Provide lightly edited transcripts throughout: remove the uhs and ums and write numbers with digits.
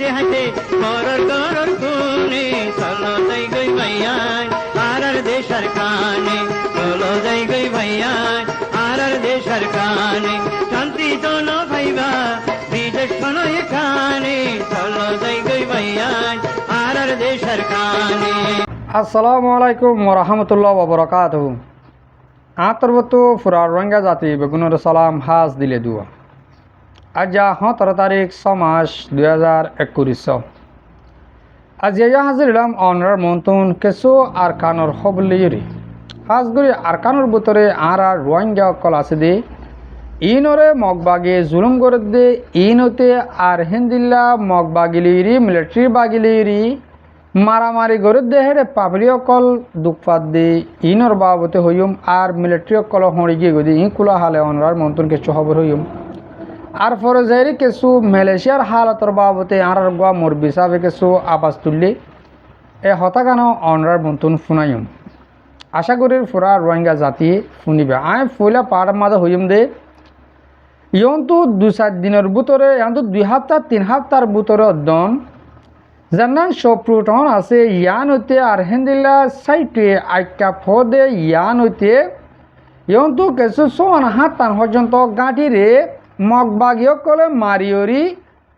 হাসি হাসি করর করর খুনে চলো যাই গই ভাইয়ান আর দেশের কানে চলো যাই গই ভাইয়ান আর দেশের কানে শান্তি জন ভাইবা বিদেশ শোনো এখানে চলো যাই গই ভাইয়ান আর দেশের কানে। আসসালামু আলাইকুম ওরহামতুল্লাহ ওবরাকাতুহু। আতরবতু ফুরা রোহিঙ্গা জাতি বেগুনের সালাম হাজ দিলে দুয়া। আজ 17 তারিখ 6 মাস 2021। আজ হাজির ইলাম অনর মন্তুন কেসু আরকানোর হবলিয়রি হাজগুড়ি আরকানোর ভিতরে আর রোহিঙ্গা কল আছে দি ইনরে মগবাগে জুলুম করে দে ইনতে আর হিন্দিল্লা মগবাগিলিরি মিলিটারি বাগিলিরি মারামারি করে দে হেরে পাবলি অকল দুঃপাত দি ইনর বাবতে হইম আর মিলিটারি অকল হড়ি গিয়ে গদি ই কুলা হালে অনরার মন্তুন কিছু খবর হইম আর ফরজাইরি কিছু মালয়েশিয়ার হালতর বাবতে আর গোয়া মোর বিসাবে কিছু আবাস তুললি এ হতাকানো অনরার মন্তুন ফুনাইম আশা করি ফুরা রোহিঙ্গা জাতি শুনিবে আয় ফুলা পাড় মাঝে হইম দে ইয়ন্তু 2-4 দিনের ভিতরে ইয়ন্তু 2 সপ্তাহ 3 সপ্তাহের ভিতরে অদ্যন জানান সব প্রোটন আছে ইয়ান হইতে আর হিন্দিলা সাইটে আইকা ফদে ইয়ান হইতে ইয়ন্তু কিছু সোয়ান হাতান পর্যন্ত গাঁটিরে মগবাগিও কলে মারিয়রি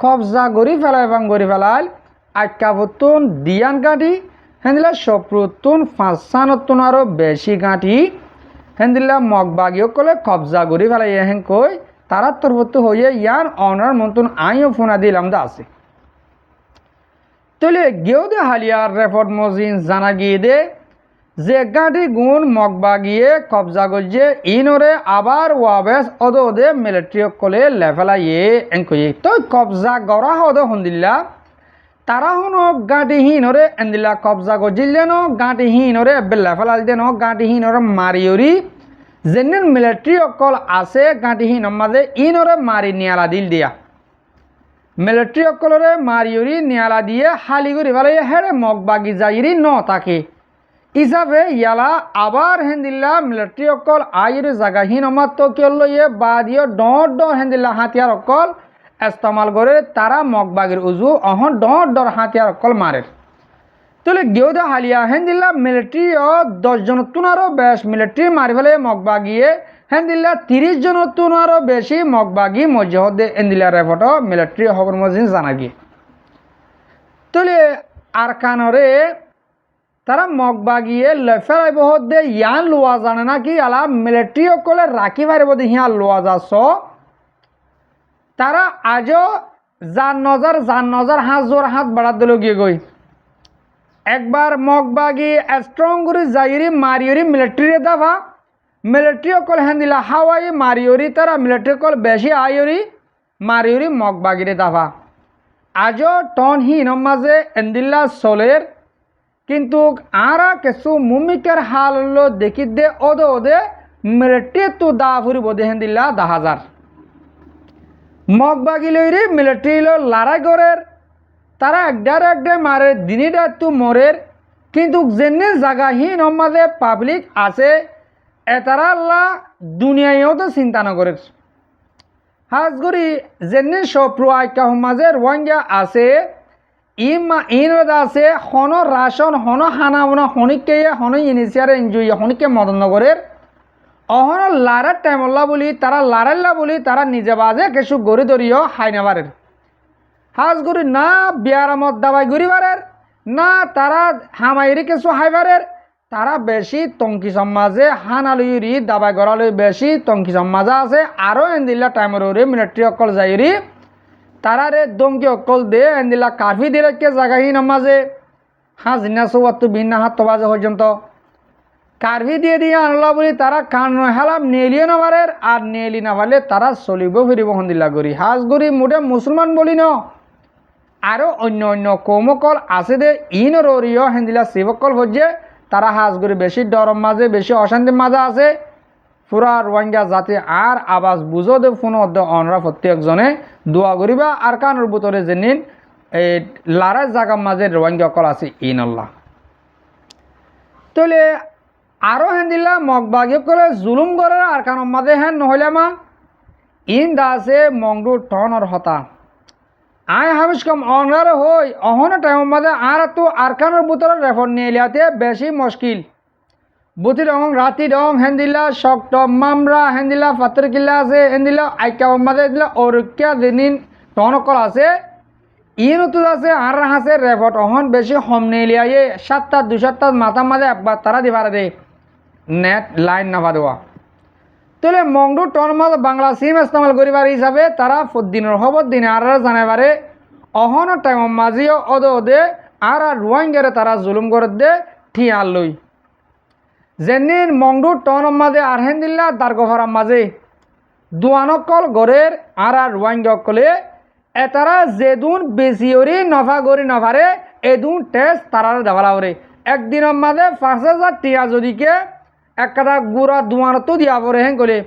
কবজা গড়ি ফেলাই এবং গড়ি ফেলাল আইকা বতুন দিয়ান গাঁটি হিন্দিলা সব প্রোটন 5 আরও বেশি গাঁটি হিন্দিলা মগবাগিও কলে কবজা গড়ি ফেলাই এহেন কই তারা তরবত হয়ে ইয়ান অনার মতন আইও ফোনা দিলাম দা আছে তলে গেও দে হালিয়ার রেপোর্ট মজিন জানা গিয়ে দে যে গাঁটি গুণ মগবাগিয়ে কবজা গজে ইনরে আবার ওয়াবেস ওদে মিলিটারি কলে লেফেলা ইয়ে এনকয়ে তো কবজা গড়া হদে হন্দিল্লা তারা হন গাঁটি হিনরে এন্দিল্লা কবজা গজিলে ন গাঁটি হিনরে এবে লেফেলা দে ন গাঁটি হিনরে মারিয়রি যেন মিলিটারি অকল আছে গাঁটি হিন মাঝে ইনরে মারি নিয়ালা দিল দিয়া মিলিটারি অকলরে মারিয়রি নিয়ালা দিয়ে হালি করে ভালো হেরে মগবাগি যাইরি ন তাকে হিসাবে ইয়ালা আবার হেন্দিল্লা মিলিটারি অকল আইরে জায়গা হিন আমার তো কেল ইয়ে বাদিও ডর হেন্দিল্লা হাতিয়ার অকল ইস্তেমাল করে তারা মগবাগির উজু অহন ডর হাতিয়ার অকল মারে তাহলে গেউদা হালিয়া হেন্দিল্লা মিলিটারি 10 জন তুনারও বেশ মিলিটারি মারি ফেলে মগবাগিয়ে হেন্দিল্লা 30 জন তুনারও বেশি মগবাগি মজহদে এন্দিল্লা রেপোর্ট মিলিটারি খবর মজিন জানা গিয়ে তাহলে আরকানরে তারা মগবাগিয়ে লেফেলাই বহুত দে ইয়ান লোয়া জানে না কি আলা মিলিটারি অকলে রাখি পারিব দে হিয়া লোয়া যাস তারা আজও জান নজর হাত বাড়া দিল গিয়ে গই একবার মগবাগি স্ট্রং করে যাইরি মারিয়রি মিলিটারি দাভা মিলিটারি অকল হেন্দিলা হাওয়াই মারিয়রি তারা মিলিটারি অকল বেশি আইয়রি মারিয়রি মগবাগিরে দাভা আজও টন হিন মাঝে এন্দিল্লা চলের কিন্তু আরা কিছু মুমিকের হাল দেখি দে ওদে মিলিটারি তো দা ফুরিব দে হেন্দিল্লা 10,000 মগবাগি লইরে মিলিটারি লড়াই করের তারা একডে মারে দিনিটা তো মরের কিন্তু যেনে জায়গাহীন মাঝে পাবলিক আছে এতারা আল্লাহ দুনিয়ায়ও তো চিন্তা নকরে হাজগুড়ি যেনে সপ্রু আইকা মাঝে রোহিঙ্গা আছে ইনদ আছে হন রাশন হন হানা বনা হনিকে হন ইনিশিয়ার এনজয় হনিকে মদন নগরের অহন লারার টাইমল্লা বলি তারা লারাল্লা বলি তারা নিজে বাজে কিছু গড়ি দরিও হাইনাবারের হাজগুড়ি না বিয়ারামত দাবাই গরিবারের না তারা হামাইরি কিছু হাইবারের তারা বেশি টঙ্কি সমাজে হানালুইরি দাবাই গড়ালুই বেশি টঙ্কি সমাজা আছে আরও এন্দিল্লা টাইমের মিলিটারি অকল যাইরি তারা রে দমকি অকল দে এন্দিল্লা কাফি দিলেকে জায়গাহী নমাজে হাজিনা চৌয়াত্তর ভিন্ন হাত বাজে পর্যন্ত কারভি দিয়ে আনলা বলি তারা কান হেলাম নেলিয়ে নাবারের আর নেলি না পারলে তারা চলিব ফিরিব হন্দিল্লা গড়ি হাজ গড়ি মোটে মুসলমান বলি ন আরও অন্য কৌমকল আছে দে ইনর ওরিও হেন্দিলা শিবকল হচ্ছে তারা হাজগুড়ি বেশি ডরম মাঝে বেশি অশান্তির মাঝে আছে পুরা রোহিঙ্গা জাতি আর আবাস বুঝো দে ফোন অনরা প্রত্যেকজনে দোয়া করিবা আর কানোর ভিতরে যেনিন এই লারার জায়গার মাঝে রোহিঙ্গা কল আছে ইনল্লাহ তাহলে আরও হেন্দিল্লা মগবাগি করে জুলুম করে আর কানোর মাঝে হ্যাঁ নহলে মা ইন দা আছে Maungdaw টনর Hota I Hamish com honour হই অহন টাইম মাঝে আর তো আরকানোর বুতরের রেফর নিয়ে লিয়াতে বেশি মুশকিল বুতি রং রাতি রং হেন্দিলা শক্ত মামরা হেন্দিলা ফাতর কিল্লা আছে হেন্দিলা আইকা মাঝে দিলা অরুক্যা দিনিন টনকল আছে ইনতুল আছে আর হাসে রেফট অহন বেশি হম নিয়ে লিয়ায়ে 7টা 2 মাথা মাঝে একবার তারা দিবার দে নেট লাইন নাফা দেওয়া তাহলে মংডু টন মাছ বাংলা সিম ইস্তেমাল করিবার হিসাবে তারা দিনের খবর দিনে আর জানাবারে অহন টাইম মাঝিও অদে আর রোহিঙ্গারে তারা জুলুম করে দে ঠিয়ার লই যেনিন মংডু টন মাঝে আরহেন দিল্লা দার্গফারাম মাঝে দুয়ানকল গড়ের আর রোহিঙ্গকলে এতারা যেদুন বেশিওরি নফা গড়ি নফারে এদুন টেস্ট তারার দেওয়ালাওরে একদিনের মাঝে 5,000 টিয়া যদিকে একটা গুড়া দুয়ারতো দিয়া পরে হেন কলে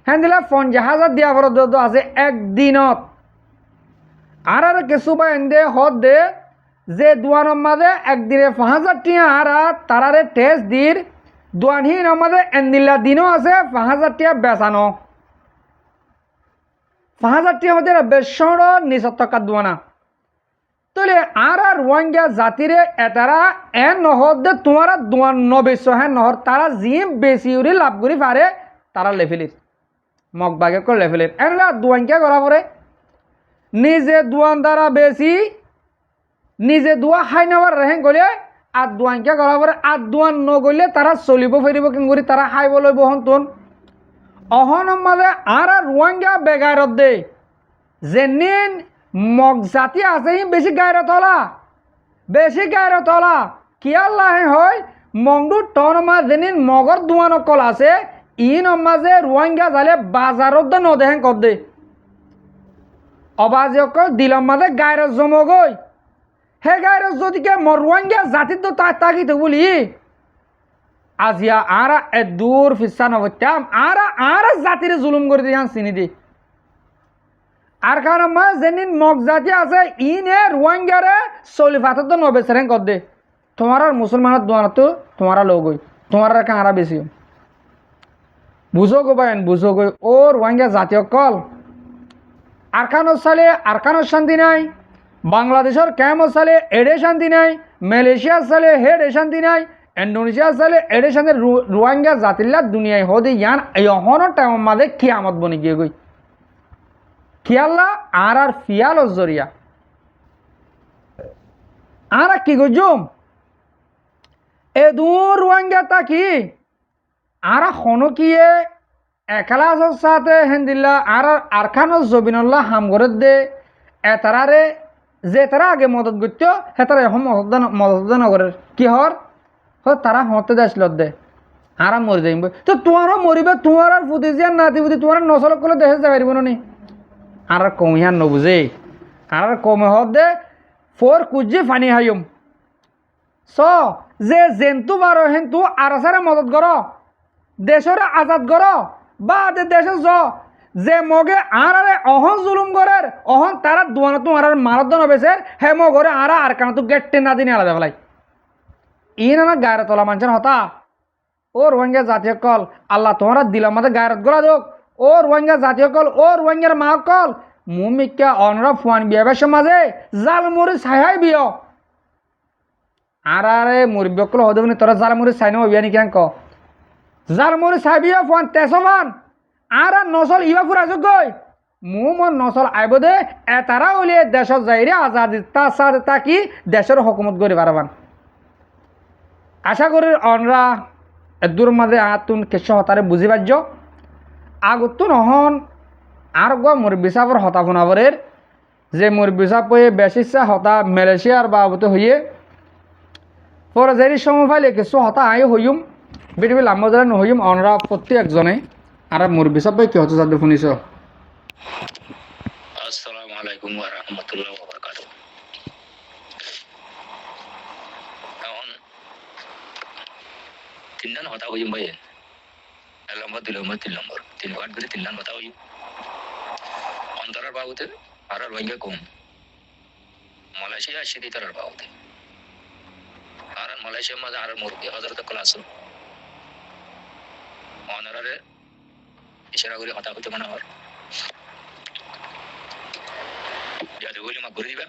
হেন দিলে 50,000 দিয়া পরে আছে একদিনত আর কিছু বা এন্দে হদ দে যে দুয়ানের মাঝে একদিনে 5,000 টিয়া আর তারারে টেস্ট দির দুয়ানহীন মাঝে এন্দিল্লা দিনও আছে 5,000 টিয়া বেচানো 5,000 টিয়া মধ্যে বেশর নিচত টাকা দুয়ানা তাহলে আর রোহিঙ্গা জাতিরে এটারা এন নহর দে তোমারা দুয়ান নবেশ হ্যাঁ নহর তারা যি বেশি উড়ি লাভ করি পারে তারা লেফেলির মগবাগে করে লেফেলির এনলা দুয়ানকে করা পরে নিজে দুয়ান দ্বারা বেশি নিজে দুয়া হাই নেওয়ার রেহেং গলে আর দুয়ানকে করা পরে আর দুয়ান নগলে তারা চলিব ফেরিব কেন করি তারা হাইব লইব হন্তন অহন মাঝে আর রোহিঙ্গা বেগারত দে যেনিন মগ জাতি আছে বেশি গায়রত হলা বেশি গায়রত হলা কি আল্লাহ হয় মংডু টন মাছ যেনিন মগর দুয়ান কল আছে ইন মাঝে রোহিঙ্গা জালে বাজারত নদেহেন কর দে অবাজ অকল দিলম মাঝে গায়রত জমগই হে গায়রত যদিকে রোহিঙ্গা জাতির তো তাকি তো বলি আজিয়া আর দূর ফিসা নবত্যাম আর জাতিরে জুলুম করে দিয়ে চিনি দি আর কারণ মা যেদিন মগ জাতি আছে ইনে রোহিঙ্গারে চলিফাতে তো নবেচারেন কর দে তোমার আর মুসলমানের দোয়ান তো তোমার লোগই তোমার আর কাহারা বেশি বুঝো গো বাইন বুঝো গই ও রোহিঙ্গা জাতীয় কল আরকানোর সালে আরকানোর শান্তি নাই বাংলাদেশের ক্যামর সালে এডে শান্তি নাই মালয়েশিয়ার সালে হেডে শান্তি নাই ইন্দোনেশিয়ার সালে এডে শান্তি রোহিঙ্গা জাতিল্লা দুনিয়ায় হদে ইয়ান এহনের টাইম মাঝে কিয়ামত বনি গিয়ে গই খিয়াল্লা আর ফিয়াল জরিয়া আর কি গজুম এ দূর রোহিঙ্গা তাকি আর হনকিয়ে একলাসের সাথে হেন্দিল্লা আর আরখানো জবিনুল্লাহ হামগরের দে এতারারে যে তারা আগে মদত করতো হে তারা এখন মদত নগরের কি হর তারা হতে দেছিল দে আর মরি যাইব তো তোমারও মরিবে তোমার আর ফুটি জিয়ার নাতি ফুটি তোমার নসল করলে দেশে যাই পারিব নি আর কমিয়ান নবুঝে আর কমে হদ দে ফোর কুজি ফানি হাইম স যে জেন্তু বারো হেন্তু আর সারে মদত কর দেশরে আজাদ কর বা দেশে য যে মগে আর অহন জুলুম করার অহন তারা দুয়ানো তোমার মারত নবেছে হে মগরে আর কানা তো গেটে না দিনে আলাদা ফেলাই ইন না গায়ের তোলা মানুষের হতা ও রোহিঙ্গা জাতীয় কল আল্লাহ তোমরা দিলাম মাঝে গায়ের গোলা দোক ও রোহিঙ্গা জাতীয় কল ও রোহিঙ্গার মা কল মুমিকা অনরা ফুয়ান বিয়াবের সমাজে জাল মুড়ি ছাই বিয় আর মুরব্বী কল হদে তোরা জাল মুড়ি ছাই নেব বিয়া নাকি ক জাল মুড়ি ছাই বিয় ফুয়ান তেসমান আর নসল ইবা ফুরা যোগ্যই মন নসল আইব দে এতারা উলিয়ে দেশত যাইরে আজাদি তাকি দেশের হকুমত করে পারবান আশা করি অনরা এদুর মাঝে আতুন কেশ হতারে বুঝি পার্য আগতো নহন আর গোয়া মুরব্বী সাহর হতা ফোনাবরের যে মুরব্বী সাহ পয়ে বেশিসা হতা মালয়েশিয়ার বাবতে হইয়ে পরে যে সময় পাইলে কিছু হতা আই হইম বিটিবি লাম্বজারে নহইম অনরা প্রত্যেকজনে আর মুরব্বী সাহ কি হতো যাদের শুনিছ আসসালামু আলাইকুম ওয়া রাহমাতুল্লাহি ওয়া বারাকাতুহু এখন তিনজন হতা হইম ভাই এক নম্বর দুই নম্বর তিন নম্বর তিন ঘাট করে তিনজন হতা হইম অন্তরার বাবুতে আর রোহিঙ্গা কম মালয়েশিয়া আসছে তারার বাবুতে আর মালয়েশিয়ার মাঝে আর মুরব্বী হজরত ক্লাস অনারে ইশারা করে হতা হইতে মনে হয় বিয়াতে বলি মা ঘুরে দিবা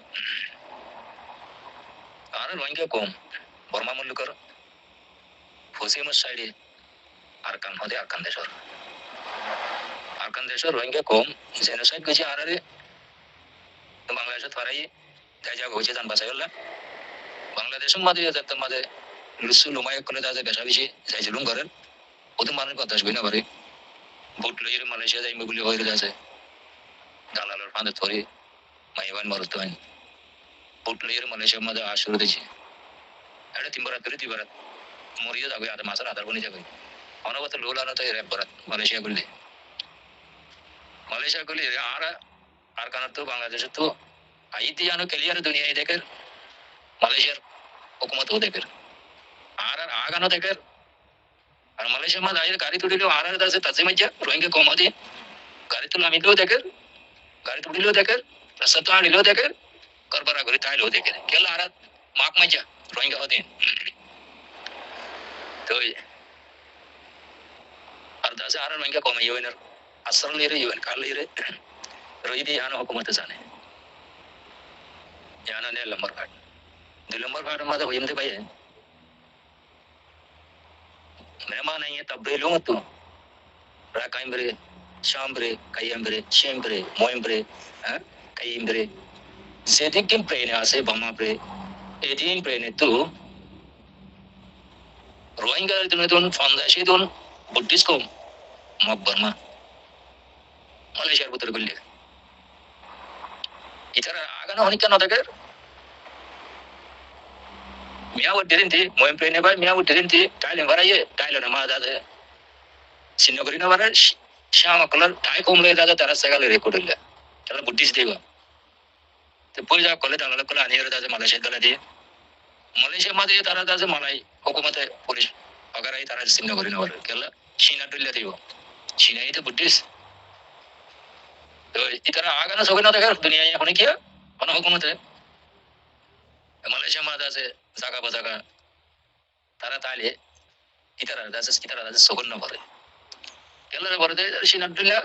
আর রোহিঙ্গা কম বর্মা মল্লিকর পশ্চিমের সাইডে আরকান হদে আরকান দেশর রোহিঙ্গা কম জেনোসাইড গেছে আরে বাংলাদেশে ফারাই তাই যা হয়েছে জান বাঁচা গেল বাংলাদেশের মাঝে যাতে মাঝে লুসু লুমাই করে তাদের বেশা বেশি যাইছিলুম করেন ওদের মানুষ কথা আসবে না পারে ভোট লইয়ে মালয়েশিয়া যাইবে বলে হয়ে যাচ্ছে দালালের ফাঁদে ধরে মাইবান মারতে হয় ভোট লইয়ে মালয়েশিয়ার মাঝে শুরু দিয়েছে এটা 3 বারাত করে 2 বারাত মরিয়ে যাবে আর মাসের আধার বনে যাবে অনবত লোল আনা তাই র্যাপ বারাত মালয়েশিয়া করলে আর কারণ তো বাংলাদেশের তো আইতি জানো ক্লিয়ার দুনিয়ায় দেখের মালয়েশিয়ার হুকুমত ও দেখের আর আগানো দেখের আর মালয়েশিয়ার মধ্যে আইয়ের গাড়ি তুলিলেও আর আছে তাজে মজ্জা রোহিঙ্গা কম আছে গাড়ি তুলে আমিলেও দেখের গাড়ি তুলিলেও দেখের রাস্তা তো আনিলেও দেখের করবারা করে তাইলেও দেখের কেলা আর মাক মজ্জা রোহিঙ্গা হতে তো আর দাসে আর রোহিঙ্গা কম ইউএনর আসর লিরে ইউএন কাল লিরে রোহিদি ইয়ানো হুকুমত জানে याना ने लंबर घाट दिलंबर घाट में होयम दे भाई मेहमान नहीं है तब बेलो मत तू राकाइम बरे शाम बरे कायम बरे शेम बरे मोयम बरे हैं कायम बरे सेदिक किम प्रेने आसे बमा बरे एदिन प्रेने तू रोहिंगा तुने तुन फांदाशी तुन बुद्धिस्ट को मग बर्मा मलेशिया बुतर गुल्ले इधर आगा ना होने क्या ना देकर मियाँ वो डिरिन थी मोहन प्रेने भाई मियाँ वो डिरिन थी टाइलिंग वाला ये टाइलर ना मार दादे सिन्नगरी ना वाला श्याम कलर टाइ कोम ले दादा तरह से गाले रेकॉर्ड ले चला बुद्धिस्ट देगा तो पूरी जा कॉलेज आला कॉलेज आने वाला दादा मलेशिया कॉलेज है मलेशिया में ये तरह दादा मलाई हुकूमत है पुलिस अगर आई तरह सिन्नगरी ना वाला क्या चीना डुल्ले थी वो चीना ही तो बुद्धिस्ट तो इतना आगे ना सोगे ना देखा दुनिया ये होने क्या होना हुकूमत है मलेशिया में दासे जागा बजागा तारा ताले इतना दासे सोगन ना पड़े क्या लगा पड़े थे सीना डुल्ला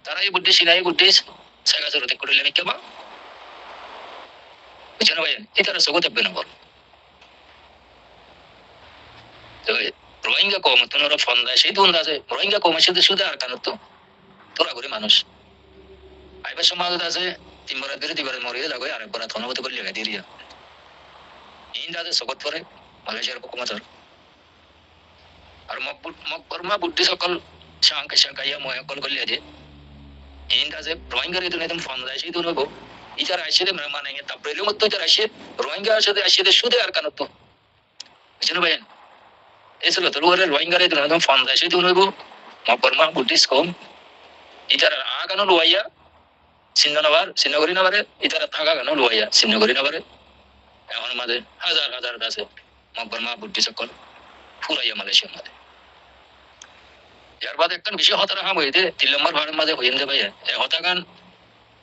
तारा ये बुद्धि सेगा जरूरत है कुड़िले में क्या बा बिचारा भाई इतना सोगो तब ना पड़े तो रोहिंग्या को मत तुनोरा फंदा से दून दासे रोहिंग्या को मशीद सुधार करना तो তোরা করে মানুষ আইবার সমাজ আছে 3 বারাত করে 2 বারাত মরিয়ে যাবে আর একবার থনবত করে লাগা দিরিয়া ইন দাদে সবত পরে মালয়েশিয়ার হুকুমতর আর মকবরমা বুদ্ধি সকল শাঙ্কাইয়া ময়কল করলে আছে ইন দাদে রোহিঙ্গা রে তুমি ফান্দ আছে তুমি গো ইচার আসে মেহমান আইয়ে তাপরেলে মত ইচার আসে রোহিঙ্গা আসে সুদে আর কানত বুঝছেন ভাই এসলো তো রোহিঙ্গা রে তুমি ফান্দ আছে তুমি গো মকবরমা বুদ্ধি কম इधर आगा नो लुआया सिन्नगरी नवारे इधर थागा नो लुआया सिन्नगरी नवारे এখন মাঝে হাজার দাসে মকবরমা বুদ্ধি সকল ফুরাইয়া মালয়েশিয়ার মাঝে এর বাদে একটা বিষয় হতারা হাম হইতে 3 নম্বর ভাড়ার মাঝে হইন দে ভাই এ হতাগান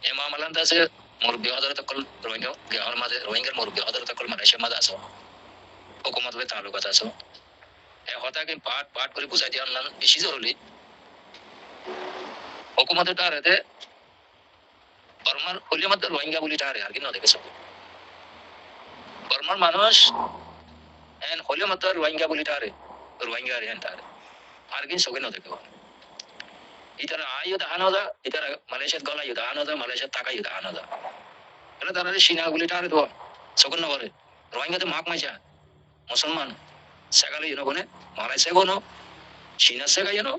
এ মামলান দাসে মুরব্বি হদার তকল রোহিঙ্গা গেহর মাঝে রোহিঙ্গার মুরব্বি হদার তকল মালয়েশিয়ার মাঝে আসো হুকুমত বে তালুকাত আসো এ হতাকে পাট করে বুঝাই দিয়ার নাম বেশি জরুরি হুকুমতের টারেতে বর্মার হলে মধ্যে রোহিঙ্গা বলি টারে আর কি না দেখে সব বর্মার মানুষ এন হলে মধ্যে রোহিঙ্গা বলি টারে রোহিঙ্গা রেন টারে আর কি সগে না দেখে ইতারা আয়ু দাহানো দা ইতারা মালয়েশিয়ার গলা ইউ দাহানো দা মালয়েশিয়ার টাকা ইউ দাহানো দা এটা তারা সিনা গুলি টারে তো সগন না করে রোহিঙ্গাতে মাক মাইছা মুসলমান সেগালে ইউনো বনে মালয়েশিয়া গোনো সিনা সেগা ইউনো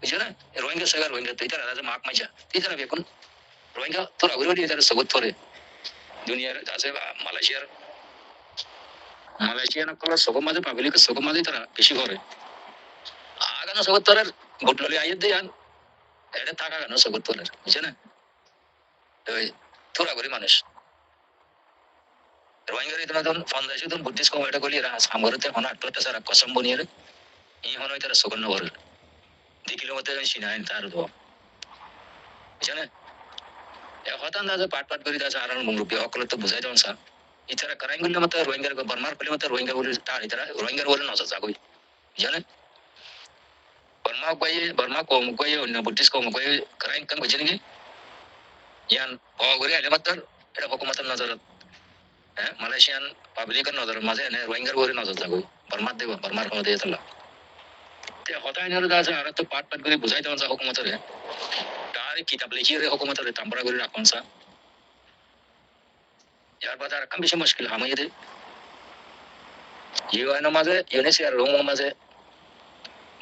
বুঝছো না রোহিঙ্গা সেগা রোহিঙ্গা তো ইতারা রাজা মাক মাইছা ইতারা বেকুন রোহিঙ্গা তোরা ঘুরে ইতারা সগত পরে দুনিয়ার আছে মালয়েশিয়ার না কলা সগম মাঝে পাবলিক সগম মাঝে তারা বেশি করে আগানো সগত তোরার ভোটলি আইয়ে দেয়ান এটা থাকা কেন সগত তোরার বুঝছো না তোরা ঘুরে মানুষ রোহিঙ্গার ইতনা তখন ফান্দাইছে তখন বুদ্ধিস্ট কম এটা গলি এরা সামগরতে হনা আটটা সারা কসম বনিয়ে এই হন তারা সগন না বলে 2 কিলোমিটার সিনাইন তার তো বুঝছো না হতান দাদা পাট করে দাদা আর মুরব্বী অকল তো বুঝাই দেন স্যার ইতারা করাইগুলো মত রোহিঙ্গার বর্মার কলি মত রোহিঙ্গা বলে তার ইতারা রোহিঙ্গার বলে নজর জাগই জানেন বর্মা কম কই অন্য বুদ্ধিস্ট কম কই করাইন কাম বুঝেন কি ইয়ান অগরে আলে মাত্র এটা হুকুমতের নজরত মালয়েশিয়ান পাবলিকের নজরের মাঝে এনে রোহিঙ্গার উপরে নজর থাকবে বর্মার দেব বর্মার হওয়া দিয়ে তোলা তে হতায় নরে আছে আর তো পাট পাট করে বুঝাই দেওয়া যায় হুকুমতের তার কিতাব লিখিয়ে হুকুমতের তাম্বরা করে রাখুন সা ইয়ার বাদে আর কাম বেশি মুশকিল হামাই দে ইউএন মাঝে ইউনেসিয়ার রোম মাঝে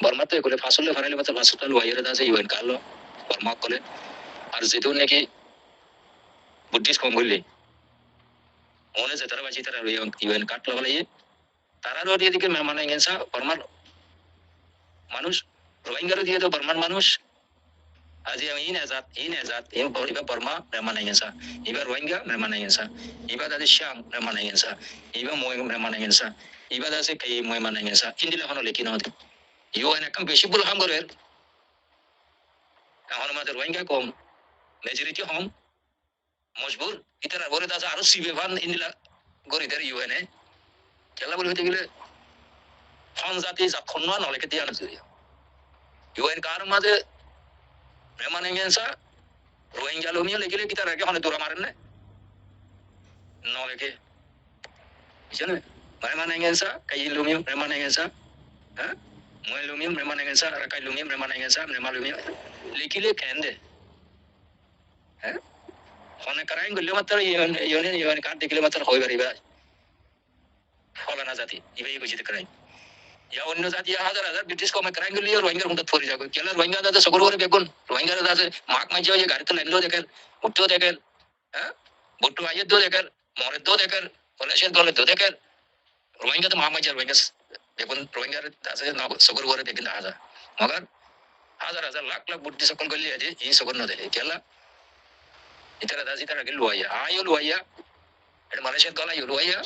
বর্মা তো এগুলো ফাঁসলে ফারাইলে মাত্র ফাঁসল ওয়াইয়ের আছে ইউএন কালো বর্মা কলে আর যেহেতু নাকি বুদ্ধিস্ট কম করলে মনে যে তারা বাঁচি তারা ইউএন কাট লাগালে তারারও এদিকে মেহমান গেছে বর্মার মানুষ রোহিঙ্গারও দিয়ে তো বর্মার মানুষ আজ ইন এজাত এবার বর্মা মেহমান গেছে এবার রোহিঙ্গা মেহমান গেছে এবার আছে শ্যাম মেহমান গেছে এবার মই মেহমান গেছে এবার আছে কে মেহমান গেছে ইন্দিলা এখনো লেখি নহতে ইউএন একদম বেশি ভুল হাম করে এখন আমাদের রোহিঙ্গা কম মেজরিটি হম মজবুর ইতারা বলে আছে আরো সিবে ভান ইন্দিলা গরিদের ইউএনএ খেলা বলে হইতে গেলে খন জাতি যখন নলেকে দিয়ে আনছে ইউএন কার মাঝে মেহমান গেছে রোহিঙ্গা লোমিও লেগে লেগে তারা হনে দৌড়া মারেন না নলেকে বুঝছেন মেহমান গেছে কাই লোমিও মেহমান গেছে হ্যাঁ মই লোমিও মেহমান গেছে আর কাই লোমিও মেহমান গেছে মেহমান লোমিও লিখিলে কেন দে হ্যাঁ হনে করাই গেলে মাত্র ইউএন কার্ড দেখলে মাত্র হয়ে পারিবা ফলানা জাতি ইবাই বুঝিতে করাই ইয়া অন্য জাতি হাজার হাজার ব্রিটিশ কমে করাই গেলে রোহিঙ্গার মধ্যে ফরি যাবে কেলা রোহিঙ্গা দাদা সকল করে বেগুন রোহিঙ্গার দাদা মাক মাঝে ওই গাড়িতে লাইনলো দেখেন উঠতেও দেখেন হ্যাঁ ভুট্টু আইয়ের দো দেখেন মরের দো দেখেন পলাশের দলের দো দেখেন রোহিঙ্গা তো মামাজার রোহিঙ্গা বেগুন রোহিঙ্গার দাদা সকল করে দেখেন হাজার মগার হাজার হাজার লাখ লাখ বুদ্ধি সকল করলে আছে এই সকল না দেখে কেলা ইতারা দাসি তারা গেল লুয়াইয়া আইও লুয়াইয়া এটা মালয়েশিয়ার গলাইও লুয়াইয়া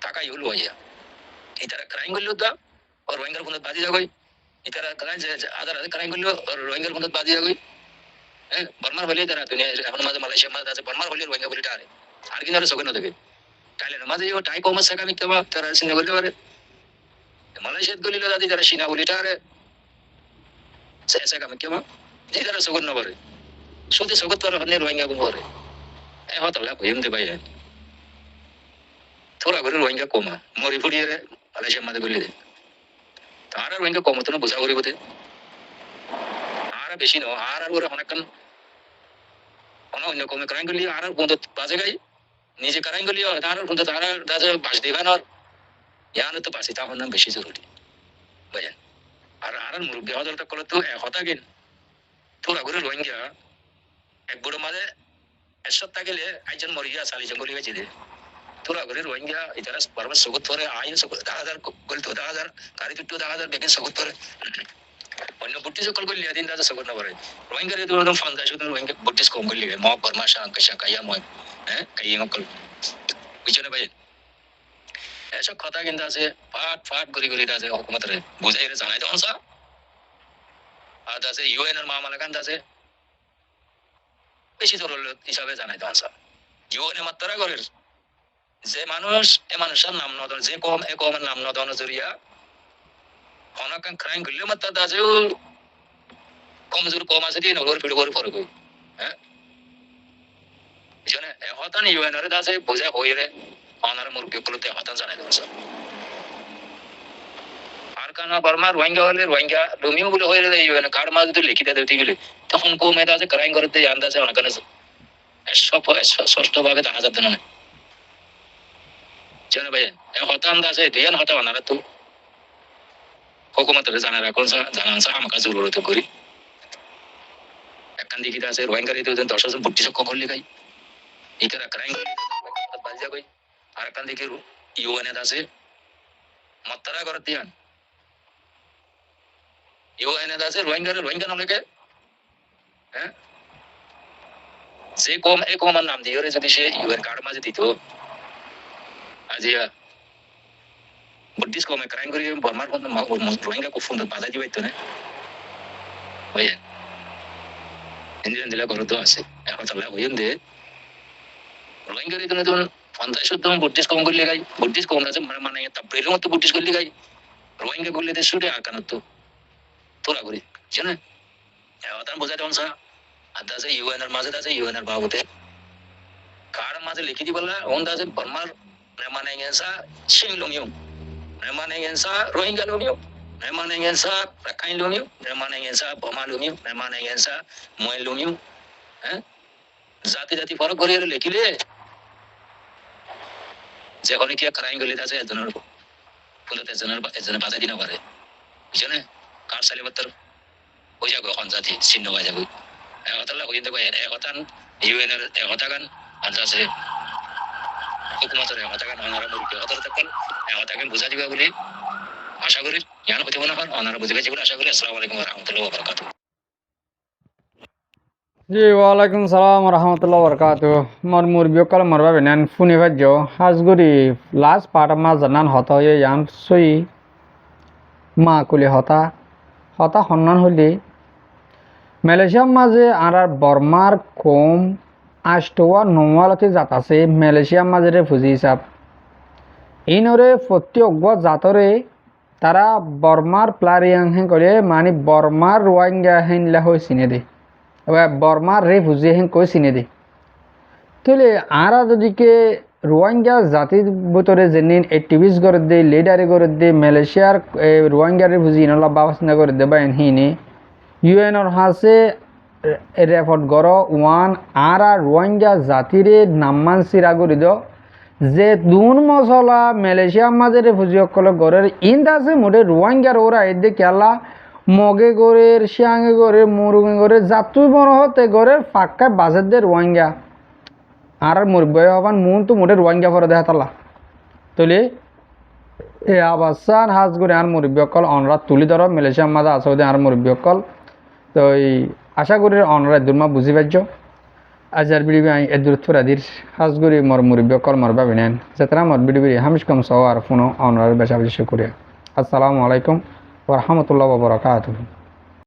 টাকাইও লুয়াইয়া ইতারা ক্রাইম করলো তো और रोहिंगर कुंदत बाजी जागोई इतर कलान जे आदर क्राइम करलो और रोहिंगर कुंदत बाजी जागोई बर्मार হলে তারা দুনিয়া এখন মাঝে মালয়েশিয়া মাঝে আছে বর্মার হলে রোহিঙ্গা বলে টারে আর কি না সগন দেবে তাইলে মাঝে ও টাই কমাস সাকা মিতবা তারা সিনে বলতে পারে মালয়েশিয়া গলিলো দাদি তারা সিনা বলে টারে সাকা মিতবা যে তারা সগন না পারে শুধু সগত পারে হলে রোহিঙ্গা বলে পারে এ হতলা কইম দে ভাই থোড়া করে রোহিঙ্গা কমা মরি ফুড়িয়ে মালয়েশিয়া মাঝে গলি দে তারা রোহিঙ্গা কমতো না বোঝা করিব আর বেশি ন আর ওরা অনেকক্ষণ অন্য কমে ক্রাইম করলি আর বন্ধু বাজে গাই নিজে ক্রাইম করলি আর বন্ধু তারা দাদা বাস দেবেন আর ইয়ান তো পাশে তখন নাম বেশি জরুরি বুঝেন আর মুরব্বী হজরটা করলে তো হতা গেন তোরা করে রোহিঙ্গা এক বুড়ো মাঝে এক সপ্তাহ গেলে একজন মরিয়া চালি জঙ্গলি গেছে দে তোরা করে রোহিঙ্গা ইতারা বারবার সগত করে আইন সগত 10,000 গলিত 10,000 গাড়ি টুটু 10,000 বেগে সগত করে অন্য বুটিস সকল করলি দিন দাদা সগত না পারে রোহিঙ্গা রে তো একদম ফান্দা শুধু রোহিঙ্গা বুটিস কম করলি মক বর্মা শাঙ্কা শাকাইয়া ময় কাইয়া নকল বুঝছেন ভাই এসব কথা কিন্তু আছে ফাট ফাট করে করে আছে হুকুমতের বুঝাই রে জানাই দেন সা আর আছে ইউএন এর মামালাকান আছে বেশি তোর হিসাবে জানাই দেন সা ইউএন এর মাত্রা করে যে মানুষ এ মানুষের নাম নদন যে কম এ কমের নাম নদন জরিয়া অনেক ক্রাইম করলে মাত্র দাজে কমজোর কম আছে দিয়ে নগর ফিরে করে পরে কই হ্যাঁ বুঝছেন হতান ইউএন এর দাজে বোঝা হয়ে রে অনার মুরগি গুলোতে হতান জানাই দেন সব আর কানা বর্মা রোহিঙ্গা হলে রোহিঙ্গা রোমিও বলে হয়ে রে ইউএন কার্ড মাঝে তো লিখিতে দিতে গেলে তখন কম এটা আছে ক্রাইম করতে আন্দাজে অনেক সব ষষ্ঠ ভাবে দেখা যাবে না জানে ভাই হতান দাসে ধ্যান হতা বানারা তো হুকুমতের জানা রাখুন জানান আমাকে জরুরত করি একখান দিকে আছে রোহিঙ্গার এই 10,000 বুটি সব করলে গাই ইতারা ক্রাইম বাজা কই আর একখান দিকে ইউএন এর আছে মাত্রা করে দিয়ান ইউএন এর আছে রোহিঙ্গা নামকে হ্যাঁ যে কম এ কমার নাম দিয়ে যদি সে ইউএন কার্ড মাঝে দিত আজিয়া বুদ্ধিস্ট কমে ক্রাইম করি বর্মার রোহিঙ্গা খুব সুন্দর বাধা দিবে তো না বুঝলেন ইন্ডিয়ান জেলা করে তো আছে এখন তাহলে বুঝেন দে রোহিঙ্গার এই ধরনের 50 বুদ্ধিস্ট কম করলে গাই বুদ্ধিস্ট কম আছে মানে তারপরে মতো বুদ্ধিস্ট করলে গাই রোহিঙ্গা করলে দেশ ছুটে আর কেন তো তোরা করি জানে তার বোঝা দেন সা আর আছে ইউএনএর মাঝে আছে ইউএনএর বাবুতে কার মাঝে লিখি দিবলা ওন আছে বর্মার মানে গেসা শিংলুমিউ মানে গেসা রোহিঙ্গা লুমিউ মানে গেসা রাখাইন লুমিউ মানে গেসা বোমা লুমিউ মানে গেসা মই লুমিউ হ্যাঁ জাতি জাতি ফরক করে লিখিলে যে হলে কি ক্রাইম গলিতে আছে এজনের ফুলতে এজনের বাধা দিনা পারে বুঝছেন কার সালে বত্তর হয়ে যাবে এখন জাতি ছিন্ন হয়ে যাবে একতাল্লা হয়ে যাবে একতান ইউএনএর একতাগান আর আছে হুকুমতের একতাগান ওনারা মুরগি একতার থাকেন একতাগান বুঝা দিবে বলে আশা করি জ্ঞান হতে মনে হয় ওনারা বুঝবে বলে আশা করি। আসসালামু আলাইকুম ওয়া রাহমাতুল্লাহি ওয়া বারাকাতুহু। জি ওয়ালাইকুম সালাম রহমতুল্লাহ বরকাত মোর মুরবি কল মরবা বেনান ফুনি ভাজ্য হাজগুড়ি লাস্ট পার্ট মা জানান হতা হয়ে ইয়ান সই মা কুলি হতা হতা সন্মান হলি মালয়েশিয়ার মাঝে আর বর্মার কম আষ্টওয়া নওয়ালতে জাত আছে মালয়েশিয়ার মাঝে রেফুজি হিসাব ইনরে প্রতি অজ্ঞ জাতরে তারা বর্মার প্লারিয়াং হেন করে মানে বর্মার রোহিঙ্গা হেনলা হয়ে চিনে দে এবার বর্মার রেফুজি হেন কই চিনে দে তাহলে আরা যদিকে রোহিঙ্গা জাতির ভিতরে যেদিন অ্যাক্টিভিস্ট করে দে লিডারে করে দে মালয়েশিয়ার রোহিঙ্গা রেফুজি ইনলা বাবাসনা করে দে বা হিনে ইউএনর হাসে রেফট গর ওয়ান আরা রোহিঙ্গা জাতিরে নাম্মান সিরা করে দ যে দুন মশলা মালয়েশিয়ার মাঝে রেফুজি সকল গড়ের ইন্দ আছে মোটে রোহিঙ্গার ওরা এদে কেলা মগে গড়ের শিয়াঙে গড়ের মুরুগে গড়ের জাতুই বড় হতে গড়ের ফাঁকা বাজের দে রোহিঙ্গা আর মুরব্বয় হবান মন তো মোটে রোহিঙ্গা পরে দেখা তালা তুলি এ আবাসান হাজ করে আর মুরব্বী অকল অনরা তুলি ধর মালয়েশিয়ার মাঝে আসে আর মুরব্বী অকল তো আশা করি অনরা দুর্মা বুঝি পাইছ আজার বিড়ি আই এদুর থুরাদির হাজগুড়ি মর মুরব্বী অকল মর বাবিনেন যেতনা মর বিড়ি বিড়ি হামিশ কম সহ আর ফোনো অনরার বেশা বেশি শুক্রিয়া। আসসালামু আলাইকুম ওয়া রাহমাতুল্লাহি ওয়া বারাকাতুহু।